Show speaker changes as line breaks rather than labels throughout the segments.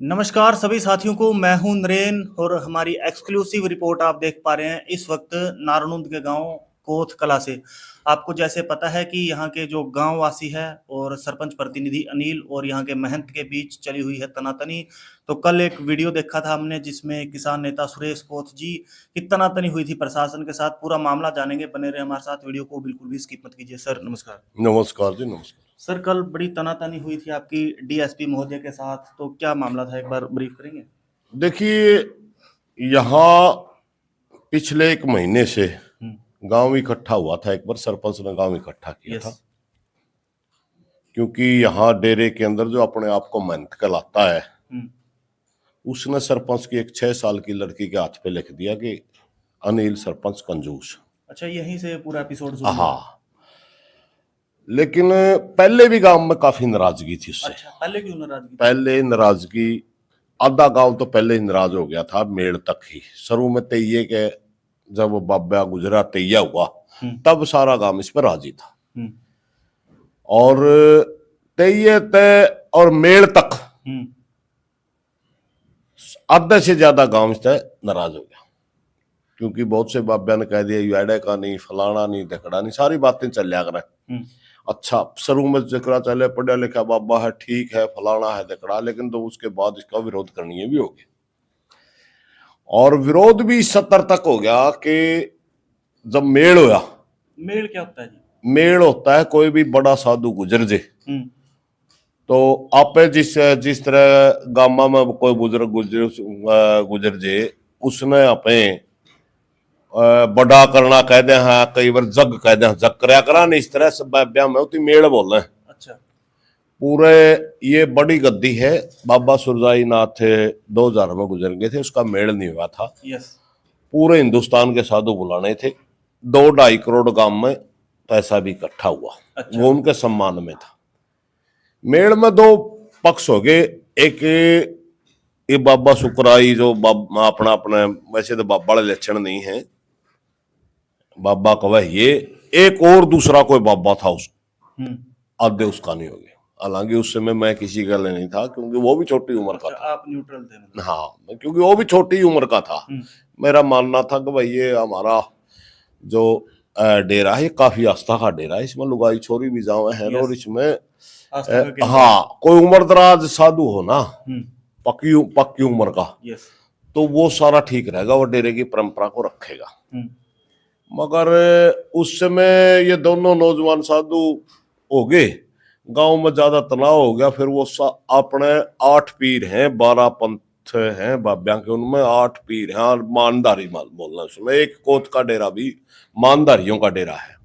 नमस्कार सभी साथियों को। मैं हूं नरेन और हमारी एक्सक्लूसिव रिपोर्ट आप देख पा रहे हैं इस वक्त नारनुंद के गांव कोथ कला से। आपको जैसे पता है कि यहाँ के जो गांव वासी है और सरपंच प्रतिनिधि अनिल और यहाँ के महंत के बीच चली हुई है तनातनी। तो कल एक वीडियो देखा था हमने जिसमें किसान नेता सुरेश कोथ जी की तनातनी हुई थी प्रशासन के साथ। पूरा मामला जानेंगे, बने रहे हमारे साथ, वीडियो को बिल्कुल भी स्किप मत कीजिए। सर नमस्कार।
नमस्कार जी, नमस्कार।
सर कल बड़ी तनातनी हुई थी आपकी डीएसपी महोदय के साथ, तो क्या मामला था, एक बार ब्रीफ करेंगे?
देखिए, यहाँ पिछले एक महीने से गांव इकट्ठा हुआ था। एक बार सरपंच ने गांव इकट्ठा किया था, क्योंकि यहाँ डेरे के अंदर जो अपने आप को महंत कहलाता है, उसने सरपंच की एक 6 साल की लड़की के हाथ पे लिख दिया कि अनिल सरपंच कंजूस।
अच्छा, यहीं से पूरा एपिसोड शुरू हुआ?
हाँ, लेकिन पहले भी गांव में काफी नाराजगी थी उससे।
अच्छा, पहले क्यों नाराजगी?
पहले नाराजगी, आधा गांव तो पहले ही नाराज हो गया था, मेड़ तक ही। शुरू में तैये के जब बाबा गुजरा, तैया हुआ, तब सारा गांव इस पर राजी था। और तैये तय और मेड़ तक आधे से ज्यादा गांव इस तरह नाराज हो गया, क्योंकि बहुत से बाबा ने कह दिया यूएडे का नहीं, फलाना नहीं, ढकड़ा नहीं, सारी बातें चलिया करें। अच्छा, शुरू में जिक्र चले पढ़ा लिखा बाबा है, ठीक है, फलाना है, ढकड़ा, लेकिन तो उसके बाद इसका विरोध करनी भी हो गया। और विरोध भी इस स्तर तक हो गया कि जब मेल होया।
मेल क्या होता है जी?
मेल होता है कोई भी बड़ा साधु गुजर जे, तो आप जिस तरह गामा में कोई बुजुर्ग गुजर जे, उसने आपे बड़ा करना कह दे, हाँ कई बार जग कह दे, जग करया करा नहीं, इस तरह से ब्याह में होती मेल बोल रहे।
अच्छा।
पूरे ये बड़ी गद्दी है, बाबा सुरजाई नाथ 2000 में गुजर गए थे, उसका मेल नहीं हुआ था। पूरे हिंदुस्तान के साधु बुलाने थे, 2-2.5 करोड़ गांव में पैसा भी इकट्ठा हुआ। अच्छा। वो उनके सम्मान में था। मेल में 2 पक्ष हो गए, एक ये बाबा सुकराई जो अपना अपने, वैसे तो बाबा वाले लक्षण नहीं है, बाबा कवा ये, एक और दूसरा कोई बाबा था उस आधे उसका नहीं हो गया। हालांकि उस समय मैं किसी का नहीं था, क्योंकि वो भी छोटी उम्र का था।
आप न्यूट्रल थे?
हाँ, क्योंकि वो भी छोटी उम्र का था। मेरा मानना था कि भाई ये हमारा जो डेरा है काफी आस्था का डेरा है, इसमें लुगाई छोरी भी जाओ है, और इसमें हाँ कोई उम्र दराज साधु हो ना, पक्की उम्र का, तो वो सारा ठीक रहेगा, वो डेरे की परंपरा को रखेगा। मगर उस समय ये दोनों नौजवान साधु हो गए, गांव में ज्यादा तनाव हो गया। फिर वो अपने 8 पीर हैं, 12 पंथ हैं बाब्या के, उनमें 8 पीर हैं, और मानदारी बोलना उसमें एक कोत का डेरा भी मानदारियों का डेरा है।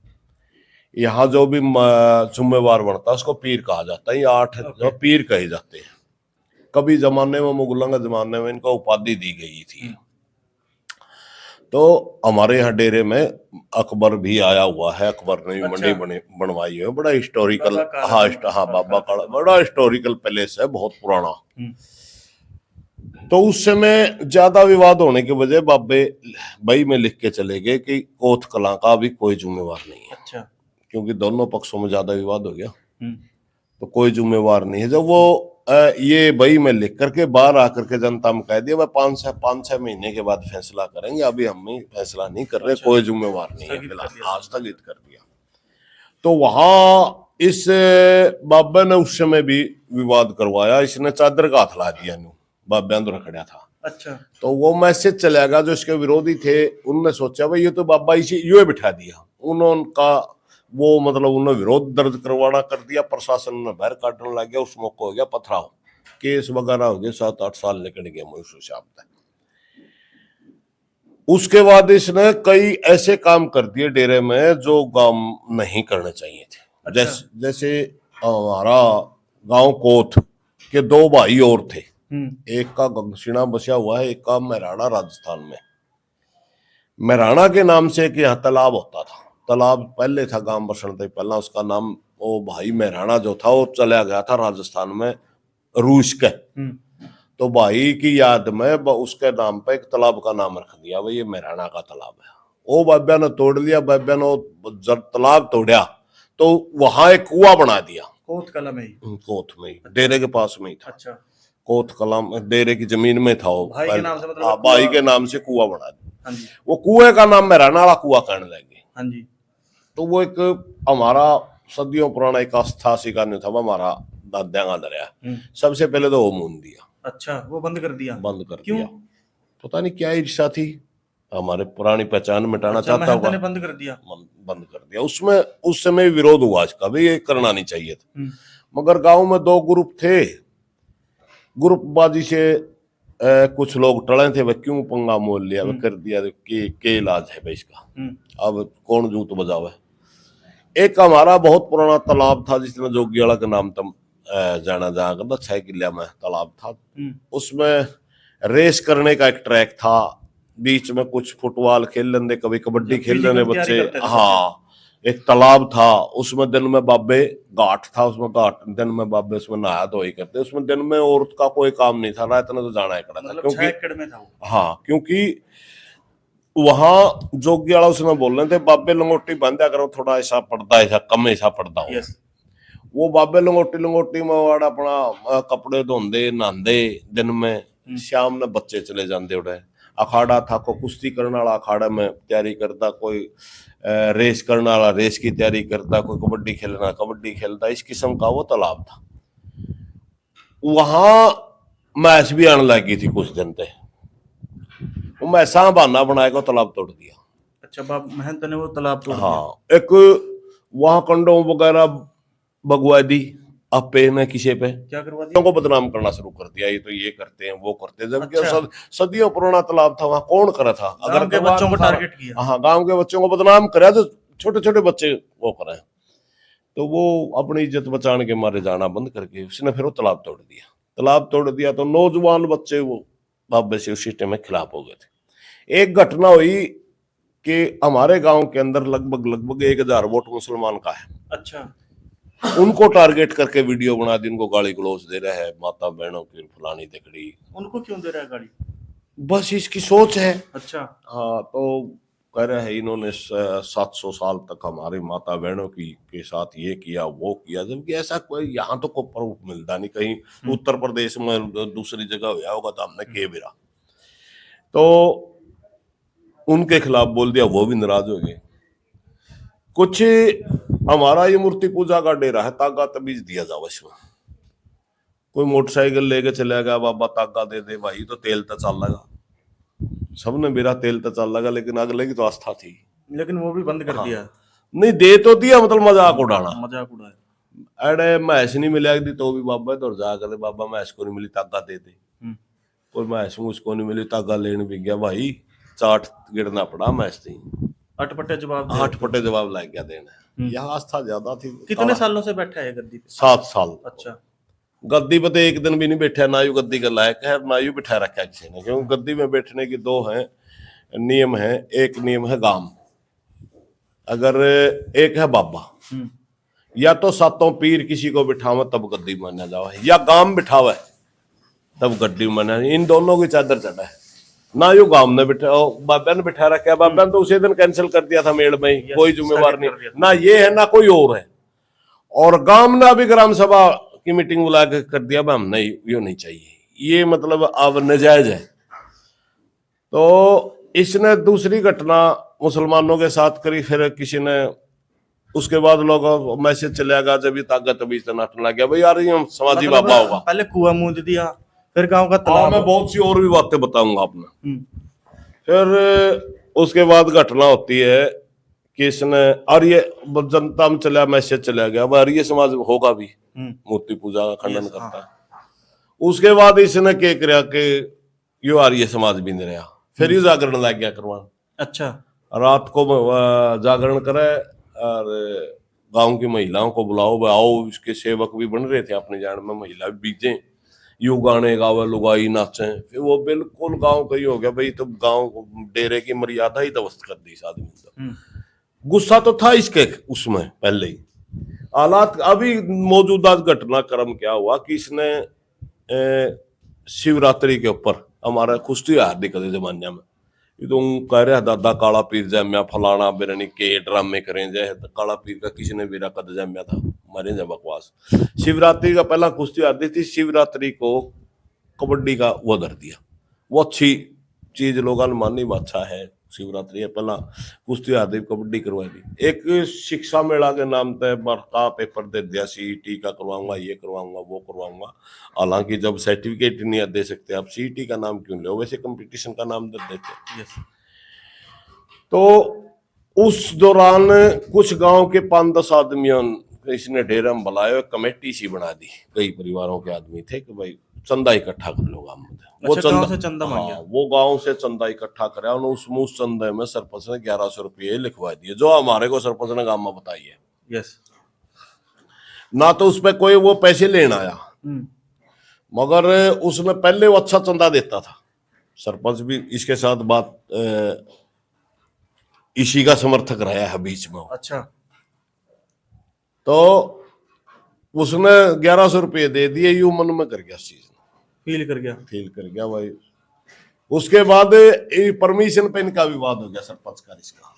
यहाँ जो भी जिम्मेवार बनता है उसको पीर कहा जाता है। ये 8 जो पीर कहे जाते हैं। कभी जमाने में, मुगलों के जमाने में इनको उपाधि दी गई थी। तो हमारे यहाँ डेरे में अकबर भी आया हुआ है, अकबर ने भी मंडी बनवाई है, बड़ा हिस्टोरिकल। हाँ, बाबा का बड़ा हिस्टोरिकल पैलेस है, बहुत पुराना। तो उस समय ज्यादा विवाद होने की वजह बाबे भाई में लिख के चले गए कि कोथ कला का भी कोई जिम्मेवार नहीं है। अच्छा। क्योंकि दोनों पक्षों में ज्यादा विवाद हो गया, तो कोई जिम्मेवार नहीं है। जब वो ये भाई में लिख करके बाहर आकर के जनता में कह दिया, वह 5-6 महीने के बाद फैसला करेंगे, अभी हम फैसला नहीं कर रहे। अच्छा। कोई जिम्मेवार नहीं है, फिलहाल स्थगित कर दिया। तो वहां इस बाबा ने उस समय भी विवाद करवाया, इसने चादर का हाथ ला दिया, बाबा अंदर खड़ा था। अच्छा। तो वो मैसेज चलेगा, जो इसके विरोधी थे उनने सोचा भाई ये तो बाबा इसे यूं बिठा दिया, उन्होंने वो मतलब उन्होंने विरोध दर्ज करवाना कर दिया, प्रशासन ने बाहर काटने लग गया, उस मौके हो गया पथराव, केस वगैरह हो गए, 7-8 साल निकल गए उस हिसाब से। उसके बाद इसने कई ऐसे काम कर दिए डेरे में जो काम नहीं करने चाहिए थे। अच्छा। जैसे हमारा गांव कोथ के 2 भाई और थे, एक का गंगसीना बसा हुआ है, एक का मेहराणा राजस्थान में। मेहराणा के नाम से एक यहाँ तालाब होता था, तालाब पहले था गांव बसंत पहला, उसका नाम वो भाई मेहराणा जो था वो चला गया था राजस्थान में रूस के। तो भाई की याद में उसके नाम पे एक तालाब का नाम रख दिया, भाई ये मेहराणा का तालाब है। वो बाब्या ने तोड़ लिया, बाब्या ने जब तालाब तोड़ा तो वहां एक कुआं बना दिया, कोथ कला में ही, कोथ में ही, डेरे के पास में ही था। अच्छा। कोत कला में डेरे की जमीन में था वो
भाई के नाम से मतलब
हाँ, भाई के नाम से कुआं बना दिया।
हाँ जी
वो कुएं का नाम मेरा नाला कुआं कहने लगे।
हाँ जी
तो वो एक हमारा सदियों पुराना एक आस्था सिखाने था, वो हमारा दादा का दरिया। सबसे पहले तो वो मून दिया।
अच्छा, वो बंद कर दिया?
बंद कर
क्यों?
दिया, पता नहीं क्या ईर्ष्या थी, हमारे पुरानी पहचान मिटाना
अच्छा,
चाहता
महंत
होगा।
ने बंद कर दिया।
बंद कर दिया। उसमें उस समय विरोध हुआ इसका भी, ये करना नहीं चाहिए था। मगर गांव में दो ग्रुप थे, ग्रुपबाजी से कुछ लोग टले थे, वह क्यों पंगा मोल लिया, वह कर दिया के इलाज है भाई इसका, अब कौन जूत बजावे। एक हमारा बहुत पुराना तालाब था जिसमें जोगियाड़ा के नाम तम जाना जाया करता, 6 किले में तालाब था। उसमें रेस करने का एक ट्रैक था, बीच में कुछ फुटबॉल खेल लेंगे, कभी कबड्डी खेल लेंगे बच्चे। हाँ, एक तालाब था, उसमें दिन में बाबे घाट था, उसमें घाट दिन में बाबे उसमें नहाया धोई करते। उसमें दिन में औरत का कोई काम नहीं था, रात में तो जाना ही पड़ा था,
मतलब
क्योंकि
6 एकड़ में था वो।
हाँ, क्योंकि वहां जोगियाड़ा उसमें बोल रहे थे बाबे लंगोटी बांधा करो, थोड़ा ऐसा पड़ता ऐसा कम ऐसा पड़ता हो। वो बाबे लंगोटी में वाड़ा अपना कपड़े धोंदे नहांदे दिन में, शाम में बच्चे चले जाते उड़े। अखाड़ा था, को कुश्ती करने वाला अखाड़ा में तैयारी करता, कोई रेस करने वाला रेस की तैयारी करता, कोई कबड्डी खेलना कबड्डी खेलता, इस किस्म का वो तालाब था। वहां मैच भी आने लगी थी कुछ दिन तक, वो मैसा बहाना बनाएगा तालाब तोड़ दिया।
अच्छा, बाब महंत ने वो तालाब तोड़ दिया।
हाँ, एक वहां कंडोम वगैरह बगवा दी, आपे ने किसी पे
क्या करवा दिया?
को बदनाम करना शुरू कर दिया, ये तो ये करते हैं वो करते हैं, जबकि
अच्छा।
सदियों पुराना तालाब था, वहां कौन करा था?
अगर के बच्चों को टारगेट किया।
हाँ, गांव के बच्चों को बदनाम करा, तो छोटे छोटे बच्चे वो करे, तो वो अपनी इज्जत बचाने के मारे जाना बंद करके उसने फिर वो तालाब तोड़ दिया। तालाब तोड़ दिया तो नौजवान बच्चे वो बाबे से उस सिस्टम में खिलाफ हो गए थे। एक घटना हुई कि हमारे गांव के अंदर लगभग 1000 वोट मुसलमान का है।
अच्छा,
उनको टारगेट करके वीडियो बना दी, उनको गाली गलौज दे रहा है, माता बहनों की फलानी तिकड़ी।
उनको क्यों दे रहा है गाली?
बस इसकी सोच है।
अच्छा,
हाँ, तो कह रहे हैं इन्होंने 700 साल तक हमारी माता बहनों की के साथ ये किया वो किया, जबकि ऐसा कोई यहाँ तो कोई प्रूफ मिलता नहीं। कहीं उत्तर प्रदेश में दूसरी जगह हुआ होगा तो हमने के बिरा, तो उनके खिलाफ बोल दिया, वो भी नाराज हो गए। कुछ हमारा ये मूर्ति पूजा का डेरा है, तागा तबीज दिया जाओ इसमें। कोई मोटरसाइकिल लेके चला गया, बाबा तागा दे दे भाई, तो तेल तो चल लगा, सबने मेरा तेल तो चल लगा, लेकिन अगले की तो आस्था थी,
लेकिन वो भी बंद कर दिया।
नहीं दे तो दिया, मतलब मजाक उड़ाना।
मजाक उड़ाया।
अरे मैस नहीं मिला तो भी बाबा इधर जा कर, बाबा मैस को नहीं मिली तागा दे दे। कोई मैस मुझको नहीं मिली, तागा लेने भी गया भाई, चाट गिरना पड़ा मैस थी,
अटपटे जवाब
अटपटे जवाब लाग गया देना। यहाँ आस्था ज्यादा थी।
कितने सालों से बैठा है गद्दी पे?
7 साल।
अच्छा,
गद्दी पे तो एक दिन भी नहीं बैठा, ना यू गद्दी का लायक है, ना यू बिठा रखा है किसी ने, क्योंकि गद्दी में बैठने की 2 हैं नियम है। एक नियम है गाम, अगर एक है बाबा, या तो सातों पीर किसी को बिठावे तब गद्दी माना जावे, या गाम बिठावे तब गद्दी माना। इन दोनों की चादर चढ़ा है, ना यू गांव ने बिठा, बाबा ने बिठा रखा है। बाबा ने तो उसी दिन कैंसिल कर दिया था मेड़ में ही, कोई जिम्मेवार नहीं, ना ये है ना कोई और है। और गांव ने अभी ग्राम सभा की मीटिंग बुला के कर दिया, हम नहीं, ये नहीं चाहिए, ये मतलब अब नाजायज है। तो इसने दूसरी घटना मुसलमानों के साथ करी, फिर किसी ने उसके बाद लोग मैसेज चला गया, जब ये ताकत अभी नाटन लग गया भाई यार ये समाजी
मतलब
बाबा होगा।
पहले कुआं मूंद दिया, फिर गांव का तालाब।
मैं बहुत सी और भी बातें बताऊंगा आपने। फिर उसके बाद घटना होती है कि इसने आर्य जनता में चला मैसेज चला गया, वह आर्य समाज होगा भी मूर्ति पूजा का खंडन करता है। उसके बाद इसने क्या किया कि यो आर्य समाज भी नहीं रहा, फिर ये जागरण लग गया करवाना।
अच्छा,
रात को जागरण करे और गांव की महिलाओं को बुलाओ, आओ, इसके सेवक भी बन रहे थे अपने जान में, महिला भी बीजे, यू गाने गावे, लुगाई नाचे। फिर वो बिल्कुल गांव का ही हो गया भाई, तो गांव डेरे की मर्यादा ही ध्वस्त कर दी इस आदमी। गुस्सा तो था इसके उसमें पहले ही। हालात अभी मौजूदा घटनाक्रम क्या हुआ कि इसने शिवरात्रि के ऊपर हमारा कुश्ती हार्दिक जमाने में, ये तो कह रहे दादा काला पीर जैम्या फलाना बिरनी के ड्रामे करें जाए, काला पीर का किसी ने मेरा कद जैम्या था, मरे जा बकवास। शिवरात्रि का पहला कुश्ती आती थी, शिवरात्रि को कबड्डी का वो धर दिया। वो अच्छी चीज लोगों ने मानी, वो अच्छा है। शिवरात्रि है, पहला कुश्ती आदि कबड्डी करवाई दी। एक शिक्षा मेला के नाम पे बड़का पेपर दे दिया, सीईटी का करवाऊंगा, ये करवाऊंगा, वो करवाऊंगा। हालांकि जब सर्टिफिकेट नहीं दे सकते आप, सीईटी का नाम क्यों लो, वैसे कंपटीशन का नाम दे देते।
यस।
तो उस दौरान कुछ गांव के 5-10 आदमियों इसने डेरा में बुलाया, कमेटी सी बना दी। कई परिवारों के आदमी थे कि भाई चंदा इकट्ठा कर लो गांव में। वो
अच्छा,
चंदा
गांव से चंदा मांग गया।
वो गांव से चंदा इकट्ठा कराया उन्होंने। उस चंदे में सरपंच ने 1100 रुपये लिखवा दिए, जो हमारे को सरपंच ने गांव में बताई है।
यस।
ना तो उस पर कोई वो पैसे लेना आया, मगर उसमें पहले वो अच्छा चंदा देता था। सरपंच भी इसके साथ बात इसी का समर्थक रहा है बीच में।
अच्छा।
तो उसने 1100 रुपये दे दिए, यू मन में कर गया, चीज
फील कर गया
भाई। उसके बाद परमिशन पे इनका विवाद हो गया सरपंच का। इसका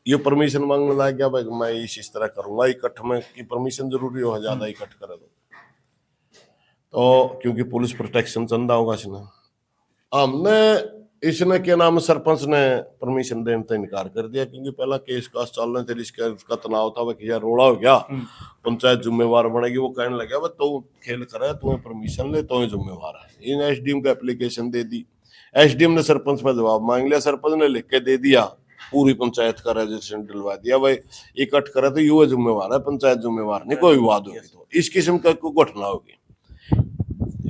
ये परमिशन मांगने लग गया, भाई मैं इस तरह करूंगा, इकट्ठ में की परमिशन जरूरी हो, ज्यादा इकट्ठ करे तो क्योंकि पुलिस प्रोटेक्शन चंदा होगा इसने। हमने इसने क्या नाम, सरपंच ने परमिशन देने से इनकार कर दिया, क्योंकि पहला केस कास चल रहे थे, इसका तनाव था। वह रोड़ा हो गया, पंचायत जिम्मेवार बनेगी। वो कहने लगा भाई तो खेल करे, तुम्हें परमिशन ले, तो जिम्मेवार है। इन एसडीएम को एप्लीकेशन दे दी, एसडीएम ने सरपंच पर जवाब मांग लिया, सरपंच ने लिख के दे दिया, पूरी पंचायत का रजिस्ट्रेशन दिलवा दिया। भाई इकट्ठ करे तो युवा जिम्मेवार है, पंचायत जिम्मेवार नहीं। कोई विवाद होगी तो इस किस्म का कोई घटना होगी,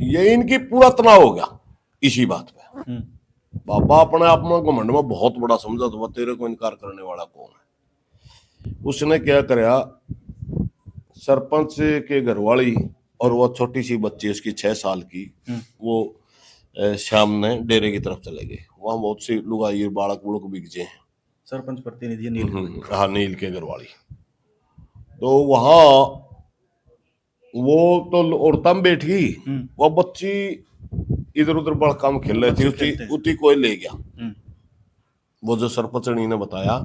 ये इनकी पूरा तनाव हो गया इसी बात पे। बाबा अपने आप में घमंड में बहुत बड़ा समझा, तो तेरे को इनकार करने वाला कौन है। उसने क्या कराया, सरपंच के घरवाली और वो छोटी सी बच्ची उसकी 6 साल की, वो शाम ने डेरे की तरफ चले गए। वहां बहुत सी लुगाई बालक बुड़क बिगजे हैं।
सरपंच प्रतिनिधि नील,
हाँ नील के घरवाली। तो वहां वो तो औरतां में बैठ गई, वो बच्ची इधर उधर बड़ा काम खेल रही थी, उसी कोई ले गया। वो जो सरपंचनी ने बताया,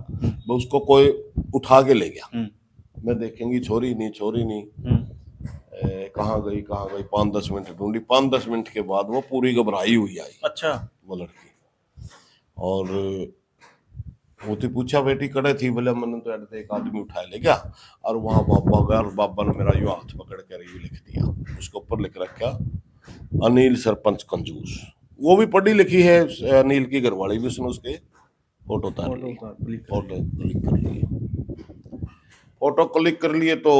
वो उसको कोई उठा के ले गया। मैं देखेंगी छोरी नहीं, छोरी नहीं, कहाँ गई 5-10 मिनट ढूंढी। 5-10 मिनट के बाद वो पूरी घबराई हुई आई।
अच्छा। वो
लड़की, और वो तो पूछा बेटी कड़े थी, बोले मैंने तो ऐसे एक आदमी उठाए ले गया, और वहां बाबा गया, और बाबा ने मेरा यू हाथ पकड़ कर ये लिख दिया। उसके ऊपर लिख रखा अनिल सरपंच कंजूस। वो भी पढ़ी लिखी है, अनिल की घरवाली भी, उसने उसके फोटो उतार ली, फोटो क्लिक कर लिए। फोटो क्लिक कर लिए तो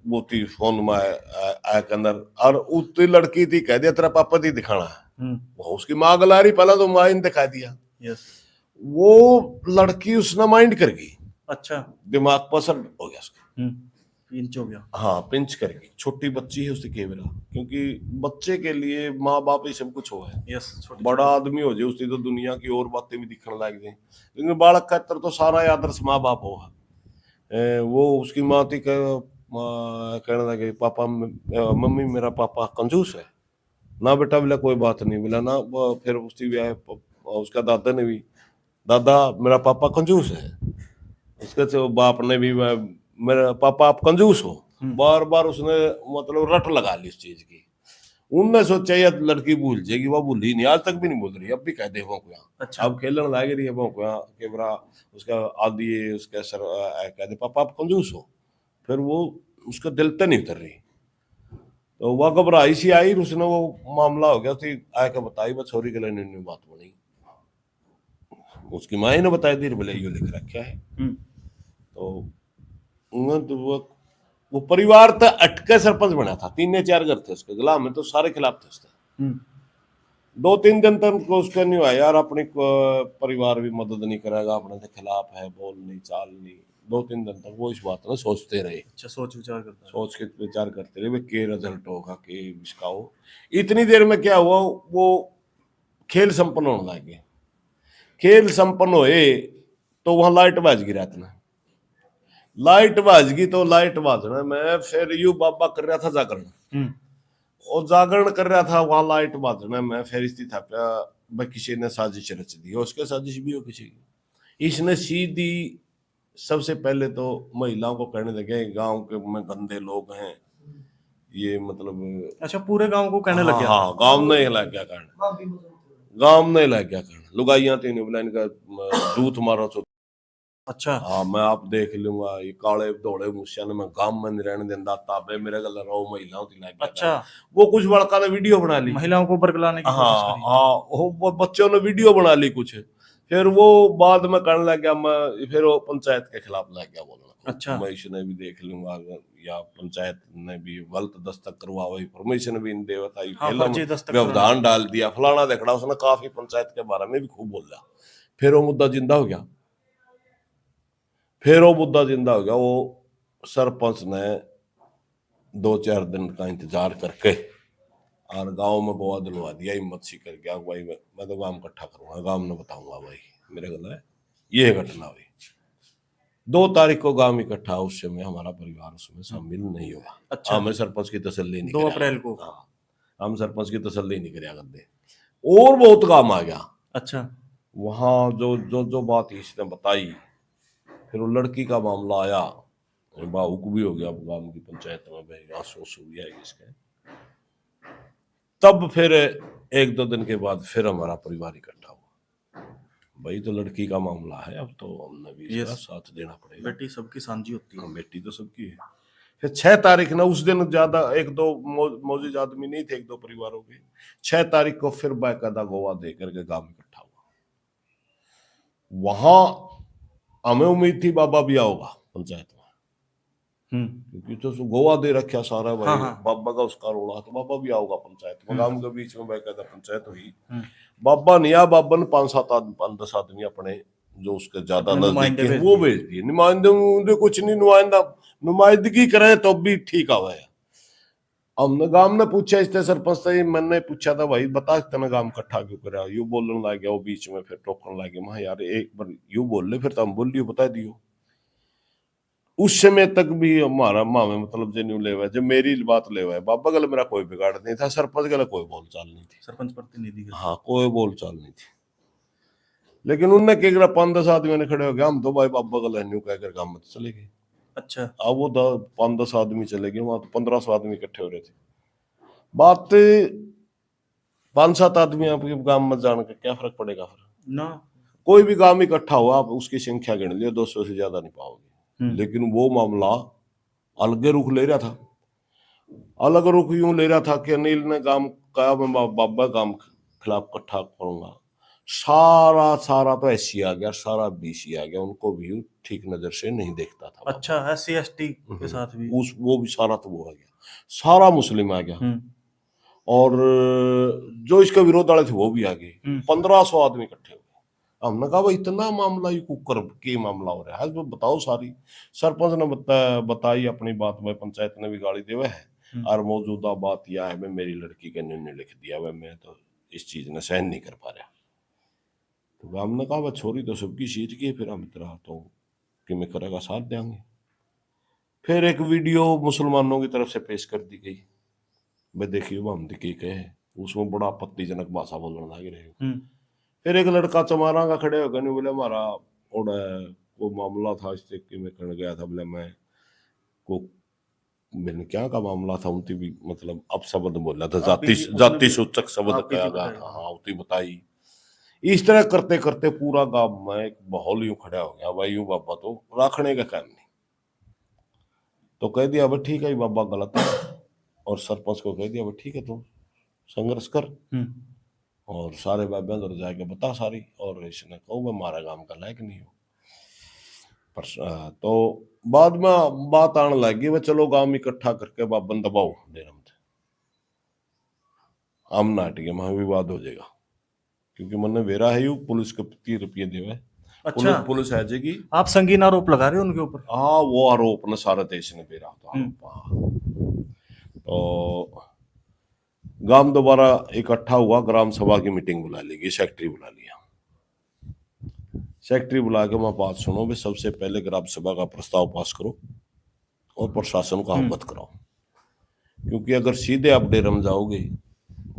वो थी फोन में आया के अंदर, और उतनी लड़की थी, कह दिया तेरा पापा थी दिखाना है। वो उसकी माँ गला रही, पहला तो माँ ने दिखा दिया।
यस।
वो लड़की उसने माइंड कर गई।
अच्छा।
दिमाग पर असर हो गया उसका,
पिंच हो गया।
हाँ पिंच कर गई। छोटी बच्ची है उसकी केवरा, क्योंकि बच्चे के लिए माँ बाप ही सब कुछ हो है।
यस।
बड़ा आदमी हो जाए उसकी तो दुनिया की और बातें भी दिखने लग गई, लेकिन बालक का तो सारा आदर्श माँ बाप हो। वो उसकी माँ थी कहने लगे पापा मम्मी मेरा पापा कंजूस है ना। बेटा बोला कोई बात नहीं, बोला ना। फिर उसका दादा ने भी, दादा मेरा पापा कंजूस है। उसके बाप ने भी, मेरा पापा आप कंजूस हो। बार बार उसने मतलब रट लगा ली इस चीज की। उनने सोचा ये लड़की भूल जाएगी, वो भूली नहीं, आज तक भी नहीं भूल रही। अब भी कह दे वो को यहाँ। अच्छा। अब खेलने लग रही है वो को यहाँ के बरा, उसका आदि उसका सर कह दे पापा आप कंजूस हो। फिर वो उसका दिल तक नहीं उतर रही, तो वह घबराई सी आई, उसने वो मामला हो गया थी, आके बताई वो छोरी के लिए नहीं बात बनी। उसकी माँ ने बताई दी, बोले ये लिख रखा है। तो वो परिवार तक अटके सरपंच बना था। 3-4 घर थे उसके गुलाम में, तो सारे खिलाफ थे उसके। 2-3 दिन तक उसका नहीं हुआ यार, अपनी परिवार भी मदद नहीं करेगा, अपने से खिलाफ है, बोल नहीं चाल नहीं। 2-3 दिन तक वो इस बात में सोचते रहे। अच्छा, सोच के विचार करते रहे के रिजल्ट होगा, के इसका हो। इतनी देर में क्या हुआ, वो खेल संपन्न होने लगे। खेल संपन्न हुए तो वहां लाइट बाज गई रात में। लाइट बाज गई तो लाइट बाजने में फिर यू बाबा कर रहा था जागरण, और जागरण कर रहा था वहां लाइट बाजने में। फिर इसी था किसी ने साजिश रच दी, उसके साजिश भी हो किसी की। इसने सीधी सबसे पहले तो महिलाओं को कहने लगे गांव के में गंदे लोग हैं, ये मतलब
अच्छा, पूरे गांव को कहने लग गया।
हाँ गांव नहीं लग गया कहने, गांव नहीं लग गया कहने, लुगाइयां तीन बोला इनका जूत मारो तो
अच्छा
हाँ मैं आप देख लूंगा, ये काले दौड़े मुस्या ने मैं गांव में नहीं रहने देता, ताबे मेरे गल रहो महिलाओं की लग गया।
अच्छा,
वो कुछ बड़का ने वीडियो बना ली,
महिलाओं को बरगलाने की कोशिश
हाँ
करी।
हाँ वो बच्चों ने वीडियो बना ली कुछ, फिर वो बाद में करने लग गया, मैं फिर वो पंचायत के खिलाफ लग गया बोलना।
अच्छा।
मैं इसने भी देख लूंगा, या पंचायत ने भी गलत दस्तक करवा हुई, परमिशन भी नहीं दे बताई,
हाँ,
फिल्म
फर्जी दस्तक
व्यवधान डाल दिया फलाना देखड़ा, उसने काफी पंचायत के बारे में भी खूब बोला। फिर वो मुद्दा जिंदा हो गया, फिर वो मुद्दा जिंदा हो गया। वो सरपंच ने 2-4 दिन का इंतजार करके और गांव में बोआ दिलवा दिया, हिम्मत सी कर गया भाई मैं तो गांव इकट्ठा करूंगा, गांव में बताऊंगा भाई मेरे गल है ये घटना हुई। 2 तारीख को गांव इकट्ठा, उस समय हमारा परिवार उसमें शामिल नहीं हुआ।
अच्छा।
हमें सरपंच की तसल्ली नहीं
2
करा।
अप्रैल को।
हाँ, हम सरपंच की तसल्ली नहीं कराया करते। और बहुत काम आ गया
अच्छा।
वहां, जो बात इसने बताई, फिर वो लड़की का मामला आया, भावुक भी हो गया गांव की पंचायत में, भाई आसोस हुई है इसके। तब फिर 1-2 दिन के बाद फिर हमारा परिवार इकट्ठा हुआ, भाई तो लड़की का मामला है, अब तो हमने भी इसका साथ देना पड़ेगा,
बेटी सबकी सांझी होती है।
बेटी तो सबकी है। फिर 6 तारीख ना, उस दिन ज्यादा 1-2 मौजूद आदमी नहीं थे, 1-2 परिवारों के। 6 तारीख को फिर बाकायदा गोवा दे करके गांव इकट्ठा हुआ। वहां हमें उम्मीद थी बाबा भी आओगा पंचायत में, क्योंकि तो गोवा दे रखा सारा भाई।
हाँ।
बाबा का उसका रोड़ा, तो बाबा भी आओगा पंचायत में। गांव के बीच में बाकायदा पंचायत हुई। बाबा नहीं आया, बाबा ने 5-7-10 आदमी अपने जो उसके ज्यादा नजदीक है वो भेज दिए। नुमाइंदे कुछ नहीं, नुमाइंदगी करे तो भी ठीक आवा है। हमने गांव ने पूछा, इससे सरपंच से मैंने पूछा था भाई बता तेना गांव इकट्ठा क्यों करा, यू बोलने लग गया वो बीच में, फिर टोकने लगे। मैं यार एक बार यू बोल ले, फिर तो हम बोलियो बता दियो। उस समय तक भी हमारा मामे मतलब जेन्यू ले हुआ है, जब मेरी बात ले हुआ है, बाबा गल मेरा कोई बिगाड़ नहीं था, सरपंच गल कोई बोलचाल नहीं थी,
सरपंच प्रतिनिधि का।
हाँ कोई बोलचाल नहीं थी। लेकिन उनने क्या करा, 5-10 आदमी ने खड़े हो गया, हम तो भाई बाबा गल न्यू कहकर काम में चले गए।
अच्छा।
अब वो 5-10 आदमी चले गए, वहां तो 1500 आदमी इकट्ठे हो रहे थे। बात 5-7 आदमी आपके गांव में जाने का क्या फर्क पड़ेगा? फिर
ना
कोई भी गांव इकट्ठा हुआ, आप उसकी संख्या गिन लियो, 200 से ज्यादा नहीं पाओगे। लेकिन वो मामला अलग रुख ले रहा था। अलग रुख यूं ले रहा था कि अनिल ने गांव कहा मैं बाबा गांव खिलाफ इकट्ठा करूंगा। सारा तो ऐसी आ गया, सारा बीसी आ गया, उनको भी ठीक नजर से नहीं देखता था।
अच्छा, SC ST के साथ भी
वो भी सारा तो वो आ गया, सारा मुस्लिम आ गया, और जो इसका विरोध वाले थे वो भी आ गए। 1500 आदमी इकट्ठे हो गए। हमने कहा भाई इतना मामला ये कुकर के मामला हो रहा है, तो बताओ सारी। सरपंच ने बताई अपनी बात में, पंचायत ने भी गाली दे हुआ है, और मौजूदा बात यह है, मैं मेरी लड़की के निर्णय लिख दिया हुआ, मैं तो इस चीज ने सहन नहीं कर पा रहा। तो हमने कहा वह छोरी तो सबकी सीट की है, फिर हम इतना तो कि मैं करेगा साथ देंगे। फिर एक वीडियो मुसलमानों की तरफ से पेश कर दी गई, मैं देखिए वो हम दिखे कहे, उसमें बड़ा आपत्तिजनक भाषा बोलने लग रहे। फिर एक लड़का चमारा का खड़े होकर नहीं बोले हमारा वो मामला था इससे कि मैं कर गया था, बोले मैं को मैंने क्या का मामला था, उनकी भी मतलब अपशब्द बोला था, जाति सूचक शब्द कहा गया था। हाँ उतनी बताई। इस तरह करते करते पूरा गांव में एक माहौल यूं खड़ा हो गया, भाई यूं बाबा तो रखने का काम नहीं। तो कह दिया भाई ठीक है बाबा गलत है, और सरपंच को कह दिया भाई ठीक है तो संघर्ष कर, और सारे बाबा उधर जाके बता सारी, और इसने कहो मैं हमारा काम का लायक नहीं हो। पर तो बाद में बात आने लगी, वह चलो गांव इकट्ठा करके बाबन दबाओ डेरम थे, हम नाटक में विवाद हो जाएगा, क्योंकि मैंने वेरा है यू पुलिस को 30 रुपये देवे। अच्छा, पुलिस है जाएगी। आप
संगीन आरोप लगा रहे हो उनके ऊपर?
हाँ वो आरोप ने सारे देश ने बेरा था। तो गांव दोबारा इकट्ठा हुआ, ग्राम सभा की मीटिंग बुला ली गई, सेक्रेटरी बुला लिया। सेक्रेटरी बुला के वहां बात सुनो भी, सबसे पहले ग्राम सभा का प्रस्ताव पास करो और प्रशासन को अवगत कराओ, क्योंकि अगर सीधे आप डेरम जाओगे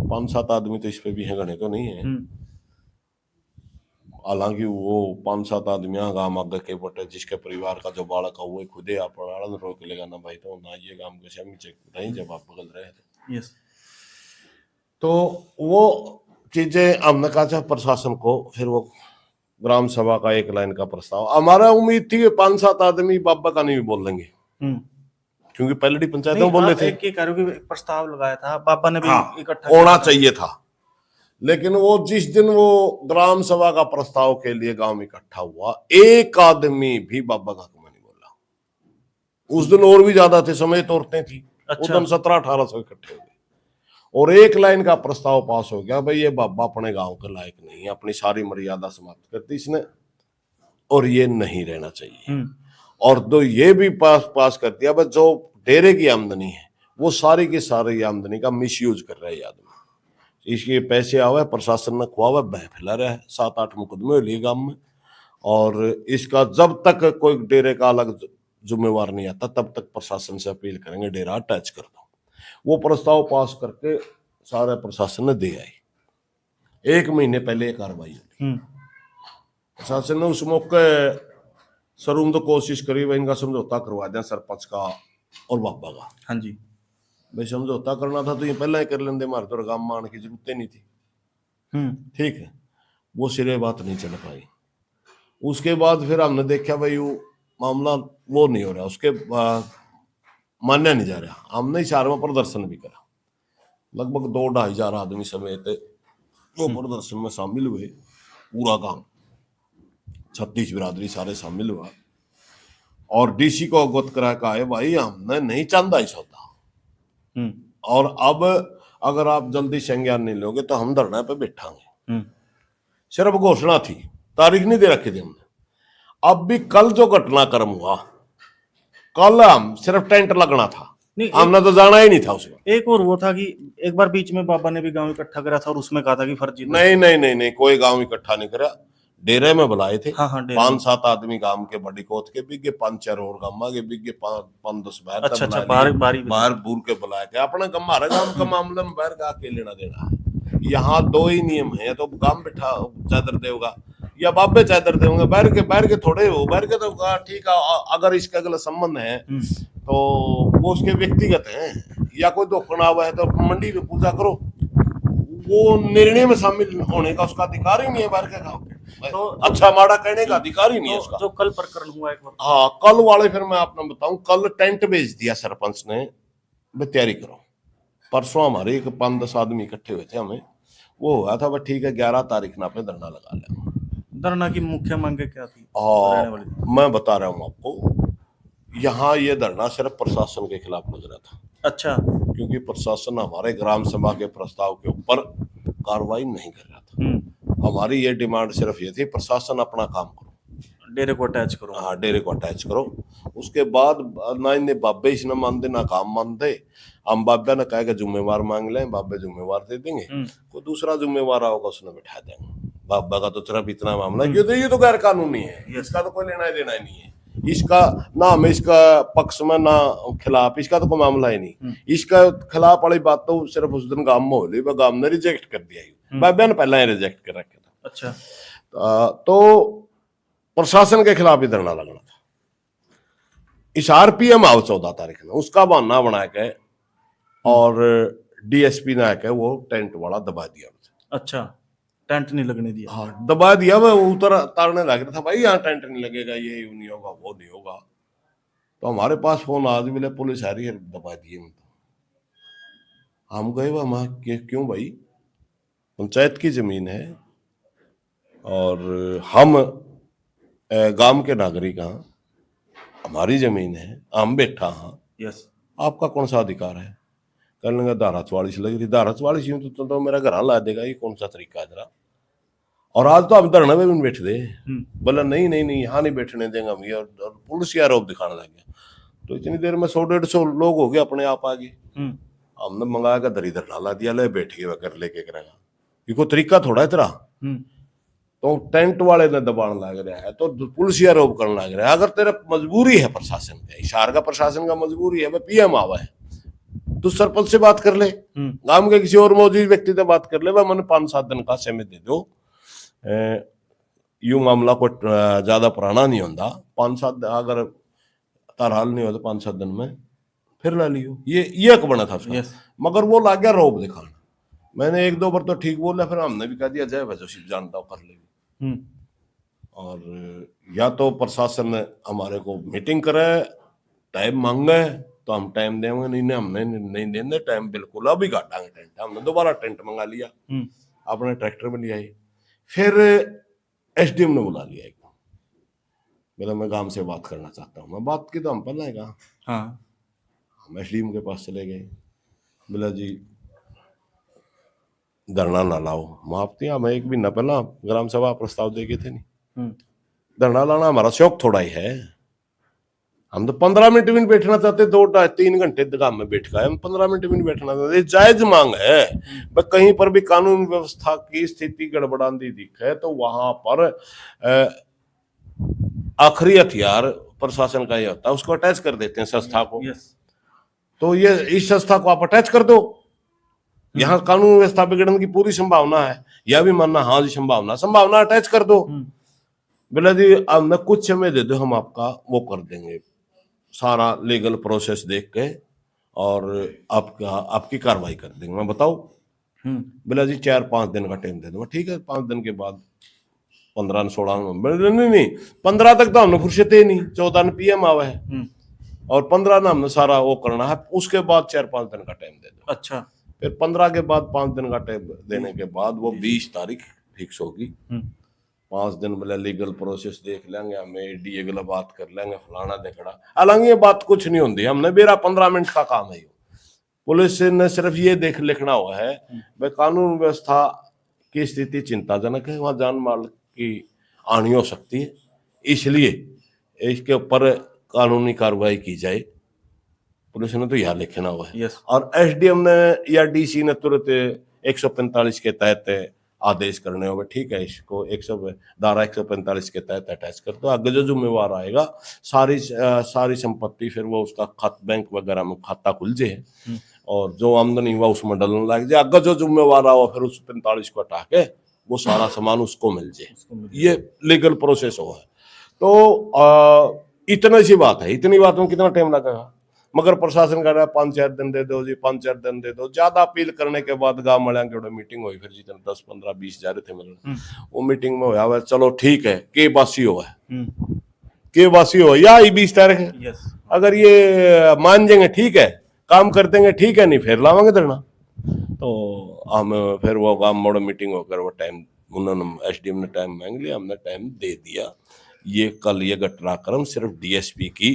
5-7 आदमी तो इस पे भी है, गणे तो नहीं है, हालांकि वो 5-7 आदमी गांव आगे के बटे जिसके परिवार का जो बालक है वो खुदे अपना रोक लेगा ना भाई, तो ना ये काम के शामी चेक नहीं जब आप बगल रहे थे।
यस।
तो वो चीजें हमने कहा था प्रशासन को, फिर वो ग्राम सभा का एक लाइन का प्रस्ताव, हमारा उम्मीद थी 5-7 आदमी बाबा का नहीं भी बोल देंगे, क्योंकि पहले पंचायत में बोले थे।
एक प्रस्ताव लगाया था बाबा ने भी,
हाँ,
इकट्ठा
होना चाहिए था। लेकिन वो जिस दिन वो ग्राम सभा का प्रस्ताव के लिए गांव में इकट्ठा हुआ, एक आदमी भी बाबा का नहीं बोला। उस दिन और भी ज्यादा थे, समेत औरतें थी।
अच्छा।
उस दिन 1700-1800 इकट्ठे हुए और एक लाइन का प्रस्ताव पास हो गया, भाई ये बाबा अपने गांव के लायक नहीं है, अपनी सारी मर्यादा समाप्त कर दी इसने और ये नहीं रहना चाहिए। और तो ये भी पास कर दिया, बस जो डेरे की आमदनी है वो सारी की सारी आमदनी का मिसयूज कर रहा है ये आदमी। इसके पैसे आवे, प्रशासन ने खुआ बह फैला रहा है, 7-8 मुकदमे लिए गांव में। और इसका जब तक कोई डेरे का अलग जिम्मेवार नहीं आता तब तक प्रशासन से अपील करेंगे डेरा अटैच कर दो। वो प्रस्ताव पास करके सारे प्रशासन ने दे आई। 1 महीने पहले ये कार्रवाई हुई। प्रशासन ने उस मौके सरूम तो कोशिश करी भाई इनका समझौता करवा दें सरपंच का और बाबा का।
हाँ जी
भाई समझौता करना था तो ये पहले ही कर लेंदे, हमारे तो गांव मान की जरूरत नहीं थी। ठीक है, वो सिरे बात नहीं चल पाई। उसके बाद फिर हमने देखा भाई वो मामला वो नहीं हो रहा, उसके मान्या नहीं जा रहा। हमने हिसार में प्रदर्शन भी करा, लगभग 2-2.5 हजार आदमी समेत वो प्रदर्शन में शामिल हुए। पूरा गांव 36 बिरादरी सारे शामिल हुआ और डीसी को अवगत करा कहा है भाई हमने नहीं चाहता इस होता और अब अगर आप जल्दी संज्ञान नहीं लोगे तो हम धरना पे बैठांगे। सिर्फ घोषणा थी, तारीख नहीं दे रखी थी हमने। अब भी कल जो घटनाक्रम हुआ, कल हम सिर्फ टेंट लगना था, हमने तो जाना ही नहीं था उसमें।
एक और वो था कि एक बार बीच में बाबा ने भी गांव इकट्ठा करा था और उसमें कहा था कि फर्जी।
नहीं, कोई गांव इकट्ठा नहीं करा, डेरे में बुलाए थे।
हाँ,
5-7 आदमी गांव के बड़ी कोत के बिगे, 5-4 और गांव के बिगे, 5-10 बाहर।
अच्छा,
बाहर बूर के बुलाए के अपने हमारे गांव का मामला में बाहर का के लेना देना है। यहाँ 2 ही नियम है, तो गांव बैठा चादर देगा या बाबे चादर देंगे, बैठ के थोड़े हो बैठ के तो ठीक है। अगर इसका अगला संबंध है तो वो उसके व्यक्तिगत है, या कोई धोखना हुआ है तो मंडी में पूजा करो, वो निर्णय में शामिल होने का उसका अधिकार ही नहीं है बाहर के गांव। तो अच्छा माड़ा कहने का अधिकार ही नहीं है उसका।
जो कल प्रकरण हुआ एक बार,
हाँ कल वाले फिर मैं आपने बताऊं, कल टेंट भेज दिया सरपंच ने, तैयारी करो। परसों हमारे 5-10 आदमी इकट्ठे हुए थे, हमें वो हुआ था बस ठीक है 11 तारीख ना पे धरना लगा लिया।
धरना की मुख्य मांगे क्या थी?
मैं बता रहा हूँ आपको, यहाँ ये धरना सिर्फ प्रशासन के खिलाफ लग रहा था।
अच्छा,
क्योंकि प्रशासन हमारे ग्राम सभा के प्रस्ताव के ऊपर कार्रवाई नहीं कर रहा था। हमारी ये डिमांड सिर्फ ये थी प्रशासन अपना काम करो,
डेरे को अटैच करो।
हाँ डेरे को अटैच करो। उसके बाद ना इन्हें बाबे इसने मान दे ना काम मान दे, हम बाबा ने कहा कि जिम्मेवार मांग लें, बाबे जिम्मेवार दे देंगे, कोई दूसरा जिम्मेवार होगा उसने बिठा देंगे। बाबा का तो सिर्फ इतना मामला है क्योंकि ये तो गैर कानूनी है, इसका तो कोई लेना ही देना ही नहीं है। इसका ना हमें इसका पक्ष में ना खिलाफ, इसका तो कोई मामला ही नहीं। इसका खिलाफ वाली बात तो सिर्फ उस दिन गांव में हो रही, गांव ने रिजेक्ट कर दिया, बाबा ने पहले ही रिजेक्ट कर रखा था।
अच्छा,
तो प्रशासन के खिलाफ ही धरना लगना था। इस आरपीएम आओ 14 तारीख में, उसका बहाना बना के और डीएसपी ने आके वो टेंट वाला दबा दिया।
अच्छा, टेंट नहीं लगने दिया।
हाँ दबा दिया, मैं उतारने लग रहा था भाई यहाँ टेंट नहीं लगेगा, ये नहीं होगा वो नहीं होगा। तो हमारे पास फोन आज मिले, पुलिस आ रही है, दबा दिए। हम गए वहां, क्यों भाई पंचायत की जमीन है और हम गांव के नागरिक हैं, हमारी जमीन है, हम बैठा हाँ,
यस,
आपका कौन सा अधिकार है? कर लेंगे धारा 44 लग रही, धारा 44 यूं तो मेरा घर ला देगा, ये कौन सा तरीका है जरा। और आज तो हम धरने में भी बैठ दे, बोला नहीं यहाँ नहीं बैठने देंगे हम, ये पुलिस या आरोप दिखाने लग गया। तो इतनी देर में 100-150 लोग हो गए अपने आप आगे। हमने मंगाया का दरी धरना ला दिया, ले बैठ के कर लेके करेगा, ये कोई तरीका थोड़ा है तेरा। तो टेंट वाले ने दबाण लग रहा है तो पुलिस आरोप करने लग रहा है। अगर तेरा मजबूरी है प्रशासन का, इशार का प्रशासन का मजबूरी है, पीएम आवा है तो सरपंच से बात कर ले, गांव के किसी और मौजूद व्यक्ति से बात कर ले, वह मैंने 5-7 दिन का समय दे दो, यूं मामला को ज्यादा पुराना नहीं होता, 5-7 अगर तारहाल नहीं हो तो 5-7 दिन में फिर ले लियो, ये एक बना था उसका।
यस
मगर वो ला गया रोब दिखाना। मैंने 1-2 बार तो ठीक बोला, फिर हमने भी कह दिया जय वैसे शिव जानता हूँ कर लेगी। और या तो प्रशासन ने हमारे को मीटिंग करे, टाइम मांगे तो हम टाइम देंगे, नहीं हमने नहीं देंगे टाइम, बिल्कुल अभी काटांगे टेंट। हमने दोबारा टेंट मंगा लिया, अपने ट्रैक्टर में लिया। फिर एसडीएम ने बुला लिया एक, बोला मैं गांव से बात करना चाहता हूँ। मैं बात की तो हम पहले ही कहा,
हाँ
हम एसडीएम के पास चले गए। बोला जी धरना ना लाओ, माफती हमें एक महीना पहला ग्राम सभा प्रस्ताव दे गए थे, नहीं धरना लाना हमारा शौक थोड़ा ही है। हम तो 15 मिनट भी नहीं बैठना चाहते, 2-3 घंटे काम में बैठ गए, हम 15 मिनट भी नहीं बैठना चाहते। जायज मांग है, कहीं पर भी कानून व्यवस्था की स्थिति गड़बड़ाती दिखे तो वहां पर आखिरी हथियार प्रशासन का ही होता है, उसको अटैच कर देते हैं संस्था को। तो ये इस संस्था को आप अटैच कर दो, यहाँ कानून व्यवस्था बिगड़ने की पूरी संभावना है, यह भी मानना हाँ जी संभावना अटैच कर दो। बोला जी हमने कुछ समय दे दो, हम आपका वो कर देंगे, सारा लीगल प्रोसेस देख के और आपकी कार्रवाई कर देंगे। मैं बताओ, बोला जी 4-5 दिन का टाइम दे दो। ठीक है, 5 दिन के बाद 15-16 नहीं 15 तक तो हमने फुर्सत ही नहीं, 14 PM आवा है और 15 ना हमने सारा वो करना है, उसके बाद 4-5 दिन का टाइम दे दो।
अच्छा,
फिर 15 के बाद 5 दिन का टाइम देने के बाद वो 20 तारीख फिक्स होगी। 5 दिन मतलब लीगल प्रोसेस देख लेंगे, हमें डी अगला बात कर लेंगे, फलाना देखड़ा। हालांकि ये बात कुछ नहीं होती, हमने मेरा 15 मिनट का काम है। पुलिस ने सिर्फ ये देख लिखना हुआ है भाई कानून व्यवस्था की स्थिति चिंताजनक है, वहां जान माल की हानि हो सकती है, इसलिए इसके ऊपर कानूनी कार्रवाई की जाए। पुलिस ने तो यह लिखना हुआ है। और एसडीएम ने या डीसी ने तुरंत 145 के तहत आदेश करने होंगे। ठीक है, इसको 145 के तहत अटैच कर दो, आगे जो जिम्मेवार आएगा सारी संपत्ति फिर वो उसका बैंक वगैरह में खाता खुल जाए और जो आमदनी हुआ उसमें डलने लग जाए। आगे जो जिम्मेवार हुआ फिर उस 45 को हटा के वो सारा सामान उसको मिल जाए। ये लीगल प्रोसेस हुआ है। तो इतनी सी बात है, इतनी बात में कितना टाइम लगेगा? मगर प्रशासन कह रहा है 5-4 दिन दे दो जी, 5-4 दिन दे दो। ज्यादा अपील करने के बाद गांव वाले की मीटिंग हुई, फिर जितने 10-15-20 जा रहे थे मिलने, वो मीटिंग में हुआ चलो ठीक है, के बासी हुआ है, के बासी हो या 20 तारीख है, अगर ये मान जाएंगे ठीक है, काम कर देंगे ठीक है, नहीं फिर लावांगे धरना। तो हम फिर वो गांव मोड़ मीटिंग होकर वो टाइम उन्होंने एसडीएम ने टाइम मांग लिया, हमने टाइम दे दिया। ये कल ये घटनाक्रम सिर्फ डीएसपी की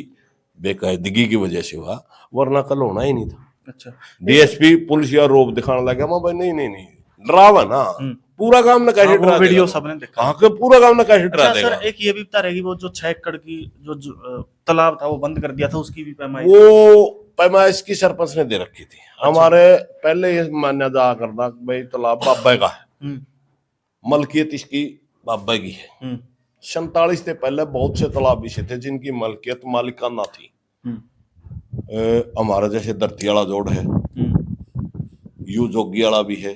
बेकायदगी की वजह से हुआ, वरना कल होना ही नहीं था। अच्छा, डीएसपी पुलिस या रोब दिखाने लगा, मैं भाई नहीं डरावा ना, पूरा काम ना कैसे डरा,
वीडियो सबने देखा।
हाँ के पूरा काम ना कैसे डरा देगा।
सर एक ये भी बता रहेगी, वो जो 6 एकड़ की जो तालाब था वो बंद कर दिया था, उसकी भी पैमाइश,
वो पैमाइश की सरपंच ने दे रखी थी। हमारे पहले ये मान्या जा करना भाई तालाब बाबा का है, मलकियत इसकी बाबा की है। 47 से पहले बहुत से तालाब ऐसे थे जिनकी मलकियत मालिकाना थी। हमारा जैसे धरती वाला जोड़ है, यू जोगी वाला भी है,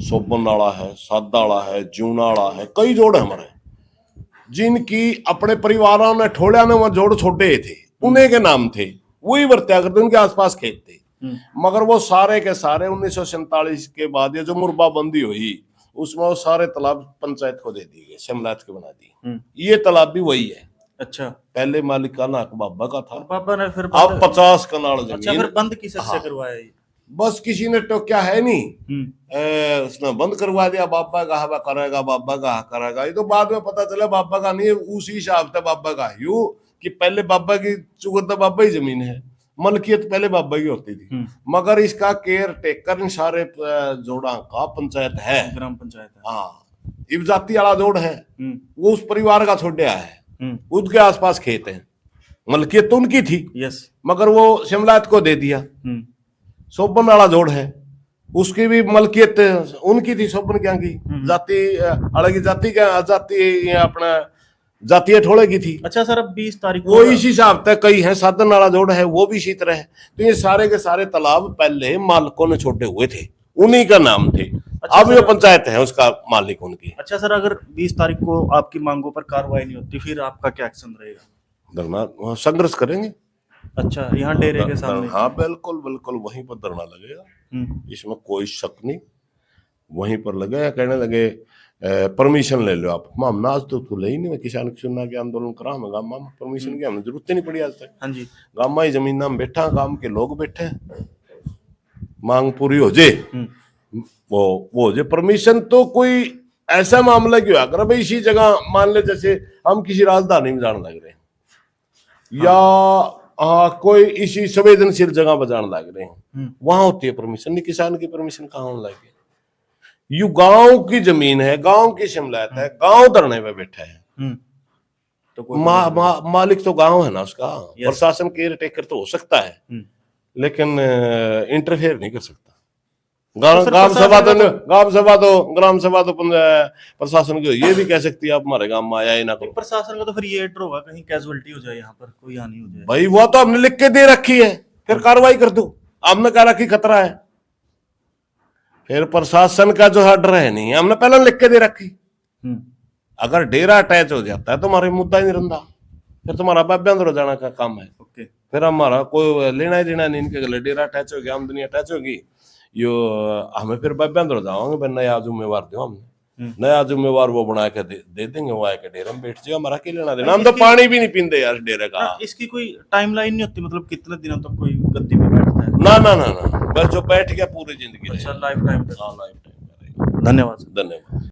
सोबन वाला है, सादा वाला है, जूना वाला है, कई जोड़ है हमारे जिनकी अपने परिवारों ने ठोड़िया ने वहां जोड़ छोड़े थे, उन्हीं के नाम थे, वही वर्त्या करते, उनके आसपास खेत थे। मगर वो सारे के सारे 1947 के बाद ये जो मुरबाबंदी हुई उसमें वो सारे तालाब पंचायत को दे दिए गए, शमलात के बना दिए। ये तालाब भी वही है। अच्छा, पहले मालिकाना हक बाबा का था, बाबा ने फिर अब 50 कनाल जमीन। अच्छा, फिर बंद किससे करवाया ये? बस किसी ने तो क्या है नहीं, उसने बंद करवा दिया, बाबा का हवा करेगा, बाबा का हक करेगा। ये तो बाद में पता चला बाबा का नहीं, उसी हिसाब से बाबा का यूं कि पहले बाबा की चुगता बाबा ही जमीन है, मलकियत पहले बाबा की होती थी। मगर इसका केयर टेकर इन सारे जोड़ा का पंचायत है, ग्राम पंचायत है। हाँ, इब जाति वाला जोड़ है वो उस परिवार का छोड़ा है, उसके आसपास खेत है, मलकियत तो उनकी थी। यस, मगर वो शिमलात को दे दिया। सोबन वाला जोड़ है, उसकी भी मलकियत उनकी थी, सोबन क्या की जाति अलग जाति का जाति अपना जातीय ठोड़े की थी। अच्छा सर, अब 20 तारीख वो इसी हिसाब तक कई है, साधन वाला जोड़ है वो भी इसी तरह है। तो ये सारे के सारे तालाब पहले मालकों ने छोड़े हुए थे, उन्हीं का नाम थे। अब ये पंचायत है उसका मालिक उनकी।
अच्छा सर, अगर 20 तारीख को आपकी मांगों पर कार्रवाई नहीं होती फिर आपका क्या एक्शन रहेगा?
धरना, वहाँ संघर्ष करेंगे।
अच्छा, यहाँ डेरे के सामने?
हाँ बिल्कुल बिल्कुल, वहीं पर धरना लगेगा, इसमें कोई शक नहीं। वहीं पर लगे, कहने लगे परमिशन ले लो आप। मामला आज तो ले ही नहीं, किसान चुना के आंदोलन करा हमें गाँव में, परमिशन की हमें जरूरत ही नहीं पड़ी आज तक।
हाँ जी,
गाँव में ही जमीन में बैठा, गाँव के लोग बैठे, मांग पूरी हो जाए, वो हो जाए। परमिशन तो कोई ऐसा मामला क्यों है, अगर भाई इसी जगह मान ले जैसे हम किसी राजधानी में जाने लग रहे हैं, या कोई इसी संवेदनशील जगह पर जाने लग रहे हैं, वहां होती है परमिशन। नहीं, किसान की परमिशन कहाँ होने लगी? यू गांव की जमीन है, गांव की शिमलायत है, गांव धरने पे बैठा है, तो मालिक तो गांव है ना उसका। प्रशासन केयर टेकर तो हो सकता है, लेकिन इंटरफेयर नहीं कर सकता। ग्राम सभा तो प्रशासन की ये भी कह सकती है आप हमारे गांव में आया ही ना करो।
प्रशासन का तो फिर ये डर होगा कहीं कैजुअलिटी हो जाए, यहाँ पर कोई हानि हो जाए।
भाई वो तो हमने लिख के दे रखी है, फिर कार्रवाई कर दो। हमने कह रखी खतरा है, फिर प्रशासन का जो है डर है नहीं, हमने पहले लिख के दे रखी। अगर डेरा अटैच हो जाता है तो हमारे मुद्दा ही नहीं रहा, फिर तुम्हारा बाब्यांदर हो जाना का काम है। फिर हमारा कोई लेना ही देना नहीं, इनके गले डेरा अटैच हो गया, आमदनी अटैच होगी, यो हमें फिर बाब्यांदर हो जाओगे। नया जिम्मेवार दो, हमने नया जिम्मेवार वो बना के दे देंगे, वो आके डेरे में बैठ जाओ, हमारा क्या लेना देना। हम तो पानी भी नहीं पीते यार डेरे का।
इसकी कोई टाइमलाइन नहीं होती, मतलब कितने दिनों तक कोई गद्दी पे बैठता है?
ना ना ना ना, बस जो बैठ गया पूरी जिंदगी।
अच्छा, लाइफ टाइम।
हाँ, लाइफ टाइम।
धन्यवाद।
धन्यवाद।